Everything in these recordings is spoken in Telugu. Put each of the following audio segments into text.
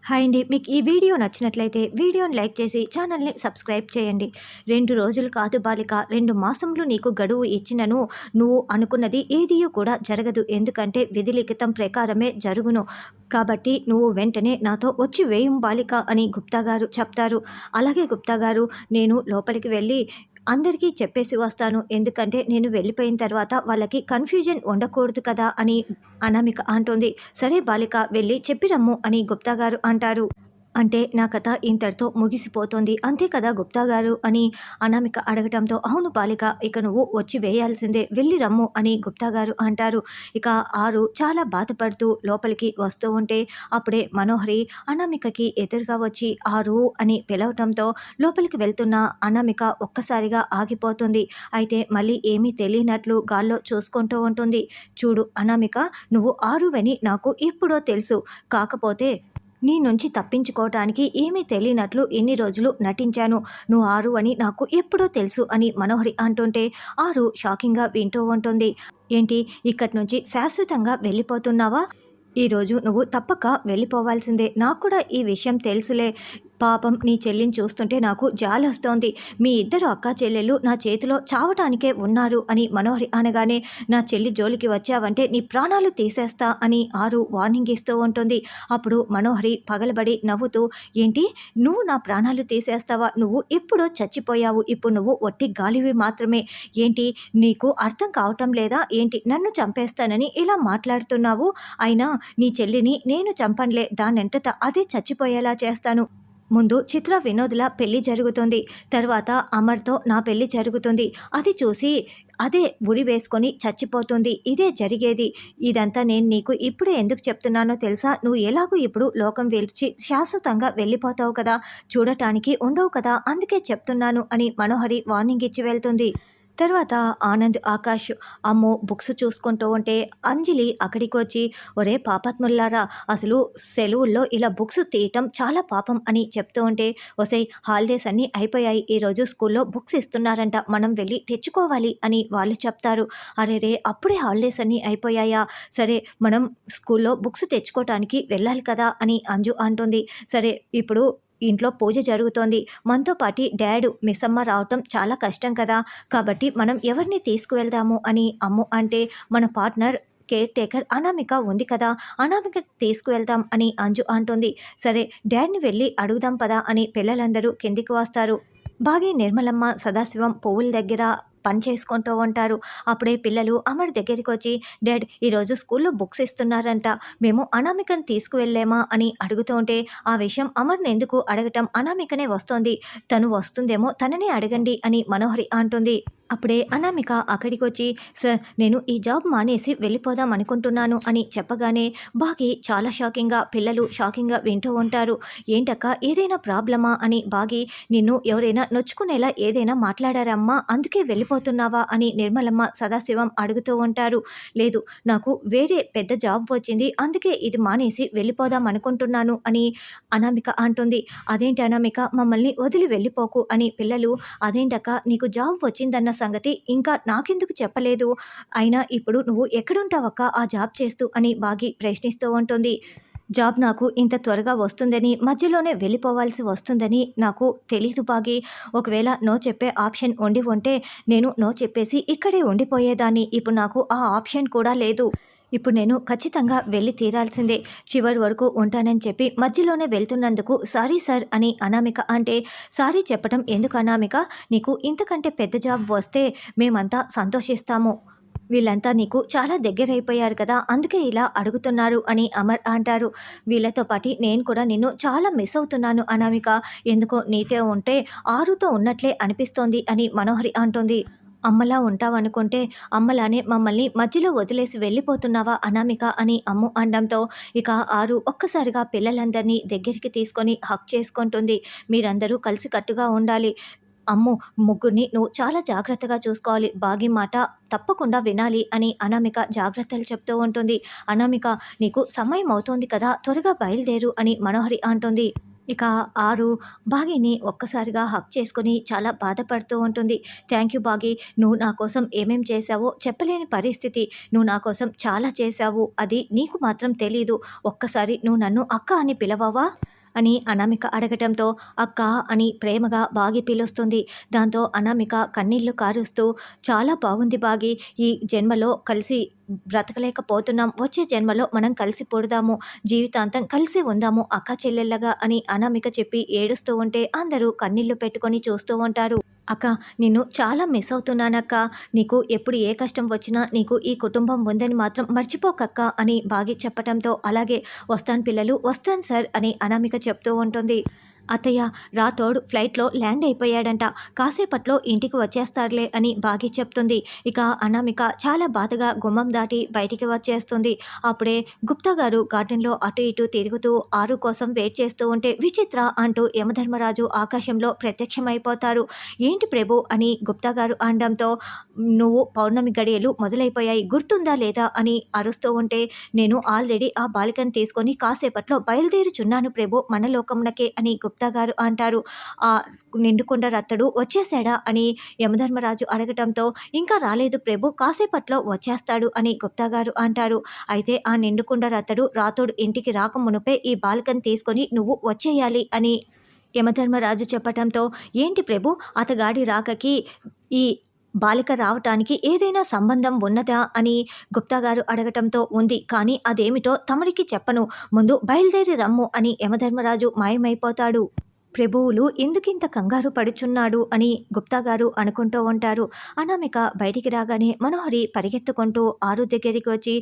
హాయ్ అండి. మీకు ఈ వీడియో నచ్చినట్లయితే వీడియోని లైక్ చేసి ఛానల్ని సబ్స్క్రైబ్ చేయండి. 2 రోజులు కాదు బాలిక, 2 మాసంలో నీకు గడువు ఇచ్చినను నువ్వు అనుకున్నది ఏదీ కూడా జరగదు. ఎందుకంటే విధి లిఖితం ప్రకారమే జరుగును. కాబట్టి నువ్వు వెంటనే నాతో వచ్చి వేయం బాలిక అని గుప్తా గారు చెప్తారు. అలాగే గుప్తా గారు, నేను లోపలికి వెళ్ళి అందరికీ చెప్పేసి వస్తాను. ఎందుకంటే నేను వెళ్ళిపోయిన తర్వాత వాళ్ళకి కన్ఫ్యూజన్ ఉండకూడదు కదా అని అనామిక అంటుంది. సరే బాలిక, వెళ్ళి చెప్పిరమ్ము అని గుప్తా గారు అంటారు. అంటే నా కథ ఇంతటితో ముగిసిపోతుంది అంతే కదా గుప్తా గారు అని అనామిక అడగటంతో, అవును బాలిక, ఇక నువ్వు వచ్చి వేయాల్సిందే, వెళ్ళి రమ్ము అని గుప్తా గారు అంటారు. ఇక ఆరు చాలా బాధపడుతూ లోపలికి వస్తూ ఉంటే అప్పుడే మనోహరి అనామికకి ఎదురుగా వచ్చి ఆరు అని పిలవటంతో లోపలికి వెళ్తున్న అనామిక ఒక్కసారిగా ఆగిపోతుంది. అయితే మళ్ళీ ఏమీ తెలియనట్లు గాల్లో చూసుకుంటూ ఉంటుంది. చూడు అనామిక, నువ్వు ఆరువని నాకు ఎప్పుడో తెలుసు. కాకపోతే నీ నుంచి తప్పించుకోవటానికి ఏమీ తెలియనట్లు ఎన్ని రోజులు నటించాను. నువ్వు ఆరు అని నాకు ఎప్పుడో తెలుసు అని మనోహరి అంటుంటే ఆరు షాకింగ్గా వింటూ ఉంటుంది. ఏంటి, ఇక్కడి నుంచి శాశ్వతంగా వెళ్ళిపోతున్నావా? ఈరోజు నువ్వు తప్పక వెళ్ళిపోవాల్సిందే. నాకు కూడా ఈ విషయం తెలుసులే. పాపం నీ చెల్లిని చూస్తుంటే నాకు జాలొస్తోంది. మీ ఇద్దరు అక్కా చెల్లెళ్ళు నా చేతిలో చావటానికే ఉన్నారు అని మనోహరి అనగానే, నా చెల్లి జోలికి వచ్చావంటే నీ ప్రాణాలు తీసేస్తా అని ఆరు వార్నింగ్ ఇస్తూ ఉంటుంది. అప్పుడు మనోహరి పగలబడి నవ్వుతూ, ఏంటి, నువ్వు నా ప్రాణాలు తీసేస్తావా? నువ్వు ఎప్పుడో చచ్చిపోయావు. ఇప్పుడు నువ్వు ఒట్టి గాలివి మాత్రమే. ఏంటి, నీకు అర్థం కావటం లేదా ఏంటి? నన్ను చంపేస్తానని ఇలా మాట్లాడుతున్నావు. అయినా నీ చెల్లిని నేను చంపనులే, దానంతట అదే చచ్చిపోయేలా చేస్తాను. ముందు చిత్ర వినోద్ల పెళ్లి జరుగుతుంది, తర్వాత అమర్తో నా పెళ్లి జరుగుతుంది. అది చూసి అదే ఉరి వేసుకొని చచ్చిపోతుంది. ఇదే జరిగేది. ఇదంతా నేను నీకు ఇప్పుడే ఎందుకు చెప్తున్నానో తెలుసా? నువ్వు ఎలాగో ఇప్పుడు లోకం విడిచి శాశ్వతంగా వెళ్ళిపోతావు కదా, చూడటానికి ఉండవు కదా, అందుకే చెప్తున్నాను అని మనోహరి వార్నింగ్ ఇచ్చి వెళ్తుంది. తర్వాత ఆనంద్, ఆకాష్ అమ్మో బుక్స్ చూసుకుంటూ ఉంటే అంజలి అక్కడికి వచ్చి, ఒరే పాపాత్ముల్లారా, అసలు సెలవుల్లో ఇలా బుక్స్ తీయటం చాలా పాపం అని చెప్తూ ఉంటే, ఒసై హాలిడేస్ అన్నీ అయిపోయాయి, ఈరోజు స్కూల్లో బుక్స్ ఇస్తున్నారంట, మనం వెళ్ళి తెచ్చుకోవాలి అని వాళ్ళు చెప్తారు. అరే రే, అప్పుడే హాలిడేస్ అన్నీ అయిపోయాయా? సరే, మనం స్కూల్లో బుక్స్ తెచ్చుకోవటానికి వెళ్ళాలి కదా అని అంజు అంటుంది. సరే, ఇప్పుడు ఇంట్లో పూజ జరుగుతోంది, మనతో పాటి డాడ్ మిస్సమ్మ రావటం చాలా కష్టం కదా, కాబట్టి మనం ఎవరిని తీసుకువెళ్దాము అని అమ్ము అంటే, మన పార్ట్నర్ కేర్ టేకర్ అనామిక ఉంది కదా, అనామిక తీసుకువెళ్తాం అని అంజు అంటుంది. సరే, డాడ్ని వెళ్ళి అడుగుదాం పదా అని పిల్లలందరూ కిందికి వస్తారు. బాగి, నిర్మలమ్మ, సదాశివం పువ్వుల దగ్గర పని చేసుకుంటూ ఉంటారు. అప్పుడే పిల్లలు అమర్ దగ్గరికి వచ్చి, డాడ్, ఈరోజు స్కూల్లో బుక్స్ ఇస్తున్నారంట, మేము అనామికను తీసుకువెళ్ళేమా అని అడుగుతూ ఉంటే, ఆ విషయం అమర్ని ఎందుకు అడగటం, అనామికనే వస్తోంది, తను వస్తుందేమో, తననే అడగండి అని మనోహరి అంటుంది. అప్పుడే అనామిక అక్కడికి వచ్చి, సార్, నేను ఈ జాబ్ మానేసి వెళ్ళిపోదాం అనుకుంటున్నాను అని చెప్పగానే బాగి చాలా షాకింగ్గా, పిల్లలు షాకింగ్గా వింటూ ఉంటారు. ఏంటక్క, ఏదైనా ప్రాబ్లమా అని బాగి, నిన్ను ఎవరైనా నొచ్చుకునేలా ఏదైనా మాట్లాడారమ్మా, అందుకే వెళ్ళిపోతున్నావా అని నిర్మలమ్మ, సదాశివం అడుగుతూ ఉంటారు. లేదు, నాకు వేరే పెద్ద జాబ్ వచ్చింది, అందుకే ఇది మానేసి వెళ్ళిపోదాం అనుకుంటున్నాను అని అనామిక అంటుంది. అదేంటి అనామిక, మమ్మల్ని వదిలి వెళ్ళిపోకు అని పిల్లలు, అదేంటక్క, నీకు జాబ్ వచ్చిందన్న సంగతి ఇంకా నాకెందుకు చెప్పలేదు, అయినా ఇప్పుడు నువ్వు ఎక్కడుంటావక్క ఆ జాబ్ చేస్తూ అని బాగి ప్రశ్నిస్తూ ఉంటుంది. జాబ్ నాకు ఇంత త్వరగా వస్తుందని, మధ్యలోనే వెళ్ళిపోవాల్సి వస్తుందని నాకు తెలీదు బాగి. ఒకవేళ నో చెప్పే ఆప్షన్ ఉండి ఉంటే నేను నో చెప్పేసి ఇక్కడే ఉండిపోయేదాన్ని. ఇప్పుడు నాకు ఆ ఆప్షన్ కూడా లేదు. ఇప్పుడు నేను ఖచ్చితంగా వెళ్ళి తీరాల్సిందే. చివరి వరకు ఉంటానని చెప్పి మధ్యలోనే వెళ్తున్నందుకు సారీ సార్ అని అనామిక అంటే, సారీ చెప్పడం ఎందుకు అనామిక, నీకు ఇంతకంటే పెద్ద జాబ్ వస్తే మేమంతా సంతోషిస్తాము. వీళ్ళంతా నీకు చాలా దగ్గరైపోయారు కదా, అందుకే ఇలా అడుగుతున్నారు అని అమర్ అంటారు. వీళ్ళతో పాటు నేను కూడా నిన్ను చాలా మిస్ అవుతున్నాను అనామిక, ఎందుకో నీతో ఉంటే ఆరుతో ఉన్నట్లే అనిపిస్తోంది అని మనోహరి అంటుంది. అమ్మలా ఉంటావనుకుంటే అమ్మలానే మమ్మల్ని మధ్యలో వదిలేసి వెళ్ళిపోతున్నావా అనామిక అని అమ్ము అనడంతో ఇక ఆరు ఒక్కసారిగా పిల్లలందరినీ దగ్గరికి తీసుకొని హక్ చేసుకుంటుంది. మీరందరూ కలిసికట్టుగా ఉండాలి. అమ్ము, ముగ్గురిని నువ్వు చాలా జాగ్రత్తగా చూసుకోవాలి, బాగి మాట తప్పకుండా వినాలి అని అనామిక జాగ్రత్తలు చెప్తూ ఉంటుంది. అనామిక, నీకు సమయం అవుతోంది కదా, త్వరగా బయలుదేరు అని మనోహరి అంటుంది. ఇక ఆరు బాగీని ఒక్కసారిగా హక్ చేసుకొని చాలా బాధపడుతూ ఉంటుంది. థ్యాంక్ యూ బాగీ, నువ్వు నా కోసం ఏమేం చేశావో చెప్పలేని పరిస్థితి, నువ్వు నా కోసం చాలా చేశావు, అది నీకు మాత్రం తెలీదు. ఒక్కసారి నువ్వు నన్ను అక్క అని పిలవవా? అని అనామిక అడగటంతో అక్క అని ప్రేమగా బాగి పిలుస్తుంది. దాంతో అనామిక కన్నీళ్లు కారుస్తూ చాలా బాగుంది బాగి, ఈ జన్మలో కలిసి బ్రతకలేకపోతున్నాం, వచ్చే జన్మలో మనం కలిసి పుడదాము, జీవితాంతం కలిసి ఉందాము అక్క చెల్లెళ్ళగా అని అనామిక చెప్పి ఏడుస్తూ ఉంటే అందరూ కన్నీళ్లు పెట్టుకొని చూస్తూ ఉంటారు. అక్క, నిన్ను చాలా మిస్ అవుతున్నానక్క, నీకు ఎప్పుడు ఏ కష్టం వచ్చినా నీకు ఈ కుటుంబం ఉందని మాత్రం మర్చిపోకక్క అని బాగి చెప్పటంతో అలాగే వస్తాను పిల్లలు, వస్తాను సార్ అని అనామిక చెప్తూ ఉంటుంది. అత్తయ్య, రాథోడ్ ఫ్లైట్లో ల్యాండ్ అయిపోయాడంట, కాసేపట్లో ఇంటికి వచ్చేస్తాడులే అని బాగి చెప్తుంది. ఇక అనామిక చాలా బాధగా గుమ్మం దాటి బయటికి వచ్చేస్తుంది. అప్పుడే గుప్తా గారు గార్డెన్లో అటు ఇటు తిరుగుతూ ఆరు కోసం వెయిట్ చేస్తూ ఉంటే విచిత్ర అంటూ యమధర్మరాజు ఆకాశంలో ప్రత్యక్షమైపోతారు. ఏంటి ప్రభు అని గుప్తా గారు అనడంతో, నువ్వు పౌర్ణమి గడియలు మొదలైపోయాయి గుర్తుందా లేదా అని అరుస్తూ ఉంటే, నేను ఆల్రెడీ ఆ బాలికను తీసుకొని కాసేపట్లో బయలుదేరుచున్నాను ప్రభు మన లోకమునకే అని గుప్తా గారు అంటారు. ఆ నిండుకొండ రత్తడు వచ్చేసాడా అని యమధర్మరాజు అడగటంతో, ఇంకా రాలేదు ప్రభు, కాసేపట్లో వచ్చేస్తాడు అని గుప్తా గారు అంటారు. అయితే ఆ నిండుకొండ రత్తడు రాతోడు ఇంటికి రాక మునుపే ఈ బాలికను తీసుకొని నువ్వు వచ్చేయాలి అని యమధర్మరాజు చెప్పటంతో, ఏంటి ప్రభు, అతగాడి రాకకి ఈ బాలిక రావటానికి ఏదైనా సంబంధం ఉన్నదా అని గుప్తా గారు అడగటంతో, ఉంది, కానీ అదేమిటో తమరికి చెప్పను, ముందు బయలుదేరి రమ్ము అని యమధర్మరాజు మాయమైపోతాడు. ప్రభువులు ఎందుకింత కంగారు పడుచున్నాడు అని గుప్తా గారు అనుకుంటూ ఉంటారు. అనామిక బయటికి రాగానే మనోహరి పరిగెత్తుకుంటూ ఆరు దగ్గరికి వచ్చి,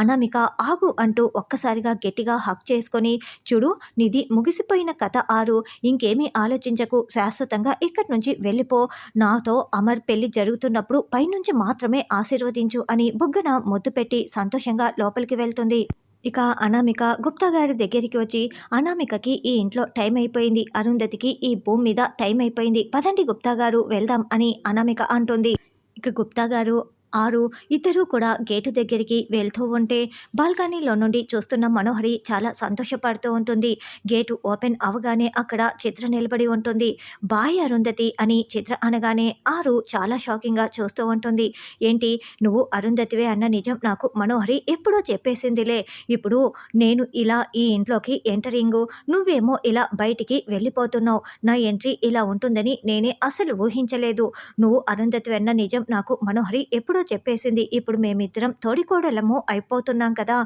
అనామిక ఆగు అంటూ ఒక్కసారిగా గట్టిగా హక్ చేసుకొని, చూడు నీది ముగిసిపోయిన కథ ఆరు, ఇంకేమీ ఆలోచించకు, శాశ్వతంగా ఇక్కడి నుంచి వెళ్ళిపో, నాతో అమర్ పెళ్లి జరుగుతున్నప్పుడు పైనుంచి మాత్రమే ఆశీర్వదించు అని బుగ్గన ముద్దు పెట్టి సంతోషంగా లోపలికి వెళ్తుంది. ఇక అనామిక గుప్తా గారి దగ్గరికి వచ్చి, అనామికకి ఈ ఇంట్లో టైం అయిపోయింది, అరుంధతికి ఈ భూమి మీద టైం అయిపోయింది, పదండి గుప్తా గారు వెళ్దాం అని అనామిక అంటుంది. ఇక గుప్తా గారు ఆరు ఇద్దరూ కూడా గేటు దగ్గరికి వెళ్తూ ఉంటే బాల్కనీలో నుండి చూస్తున్న మనోహరి చాలా సంతోషపడుతూ ఉంటుంది. గేటు ఓపెన్ అవగానే అక్కడ చిత్ర నిలబడి ఉంటుంది. బాయ్ అరుంధతి అని చిత్ర అనగానే ఆరు చాలా షాకింగ్గా చూస్తూ ఉంటుంది. ఏంటి, నువ్వు అరుంధతివే అన్న నిజం నాకు మనోహరి ఎప్పుడో చెప్పేసిందిలే, ఇప్పుడు నేను ఇలా ఈ ఇంట్లోకి ఎంటరింగు, నువ్వేమో ఇలా బయటికి వెళ్ళిపోతున్నావు, నా ఎంట్రీ ఇలా ఉంటుందని నేనే అసలు ఊహించలేదు, నువ్వు అరుంధతివి అన్న నిజం నాకు మనోహరి ఎప్పుడో చెప్పేసింది, ఇప్పుడు మేమిద్దరం తోడికోడలము అయిపోతున్నాం కదా,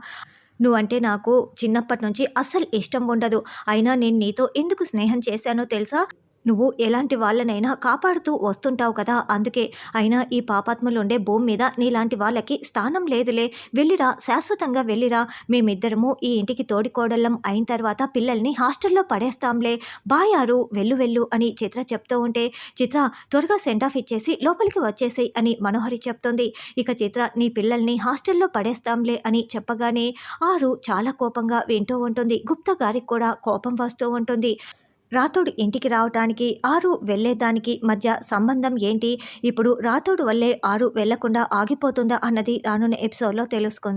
నువ్వంటే నాకు చిన్నప్పటి నుంచి అస్సలు ఇష్టం ఉండదు, అయినా నేను నీతో ఎందుకు స్నేహం చేశానో తెలుసా, నువ్వు ఎలాంటి వాళ్ళనైనా కాపాడుతూ వస్తుంటావు కదా, అందుకే, అయినా ఈ పాపాత్ములు ఉండే భూమి మీద నీలాంటి వాళ్ళకి స్థానం లేదులే, వెళ్ళిరా, శాశ్వతంగా వెళ్ళిరా, మేమిద్దరము ఈ ఇంటికి తోడికోడళ్ళం అయిన తర్వాత పిల్లల్ని హాస్టల్లో పడేస్తాంలే, బాయారు వెళ్ళు వెళ్ళు అని చిత్ర చెప్తూ ఉంటే, చిత్ర త్వరగా సెండ్ ఆఫ్ ఇచ్చేసి లోపలికి వచ్చేసేయి అని మనోహరి చెప్తుంది. ఇక చిత్ర నీ పిల్లల్ని హాస్టల్లో పడేస్తాంలే అని చెప్పగానే ఆరు చాలా కోపంగా వింటూ ఉంటుంది. గుప్తా గారికి కూడా కోపం వస్తూ ఉంటుంది. రాథోడ్ ఇంటికి రావటానికి ఆరు వెళ్ళేదానికి మధ్య సంబంధం ఏంటి, ఇప్పుడు రాథోడ్ వల్లే ఆరు వెళ్లకుండా ఆగిపోతుందా అన్నది రానున్న ఎపిసోడ్లో తెలుసుకుందాం.